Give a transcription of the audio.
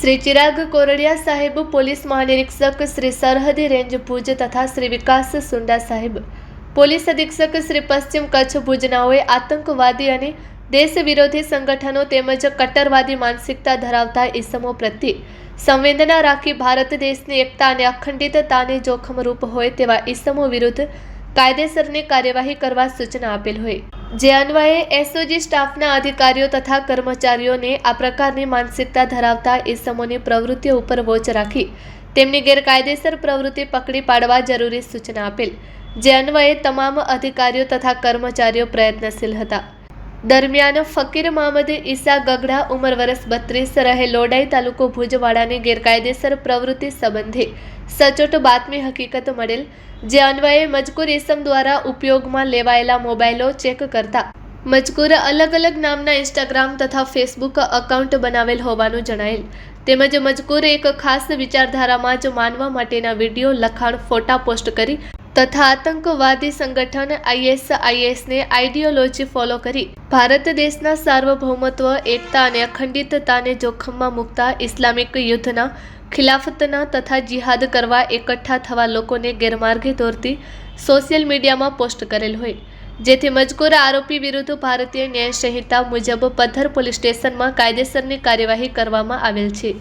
શ્રી ચિરાગ કોરડિયા સાહેબ, પોલીસ મહાનિરીક્ષક શ્રી સરહદી રેન્જ ભુજ તથા શ્રી વિકાસ સુંડા સાહેબ, પોલીસ અધિક્ષક શ્રી પશ્ચિમ કચ્છ ભુજનાઓએ આતંકવાદી અને દેશ વિરોધી સંગઠનો તેમજ કટ્ટરવાદી માનસિકતા ધરાવતા ઇસમો પ્રત્યે સંવેદના રાખી ભારત દેશની એકતા અને અખંડિતતાને જોખમરૂપ હોય તેવા ઇસમો વિરુદ્ધ કાયદેસરની કાર્યવાહી કરવા સૂચના આપેલ હોય, જે અન્વયે એસઓજી સ્ટાફના અધિકારીઓ તથા કર્મચારીઓને આ પ્રકારની માનસિકતા ધરાવતા ઇસમોની પ્રવૃત્તિઓ ઉપર વોચ રાખી તેમની ગેરકાયદેસર પ્રવૃત્તિ પકડી પાડવા જરૂરી સૂચના આપેલ, જે અન્વયે તમામ અધિકારીઓ તથા કર્મચારીઓ પ્રયત્નશીલ હતા. દરમિયાન ફકીર મહમદ ઈસા ગગડા, ઉંમર વર્ષ 32, રહે લોડાઈ, તાલુકો ભુજવાડાની ગેરકાયદેસર પ્રવૃત્તિ સંબંધે સચોટ બાતમી હકીકત મળેલ, જે અન્વયે મજકૂર ઇસમ દ્વારા ઉપયોગમાં લેવાયેલા મોબાઈલો ચેક કરતા મજકૂર અલગ અલગ નામના ઇન્સ્ટાગ્રામ તથા ફેસબુક એકાઉન્ટ બનાવેલ હોવાનું જણાયેલ, તેમજ મજકૂર એક ખાસ વિચારધારામાં જ માનવા માટેના વિડીયો, લખાણ, ફોટા પોસ્ટ કરી તથા આતંકવાદી સંગઠન ISISને આઈડિયોલોજી ફોલો કરી ભારત દેશના સાર્વભૌમત્વ, એકતા અને અખંડિતતાને જોખમમાં મૂકતા ઇસ્લામિક યુદ્ધના, ખિલાફતના તથા જિહાદ કરવા એકઠા થવા લોકોને ગેરમાર્ગે દોરતી સોશિયલ મીડિયામાં પોસ્ટ કરેલ હોય, જેથી મજકૂર આરોપી વિરુદ્ધ ભારતીય ન્યાય સંહિતા મુજબ પદ્ધર પોલીસ સ્ટેશનમાં કાયદેસરની કાર્યવાહી કરવામાં આવેલ છે.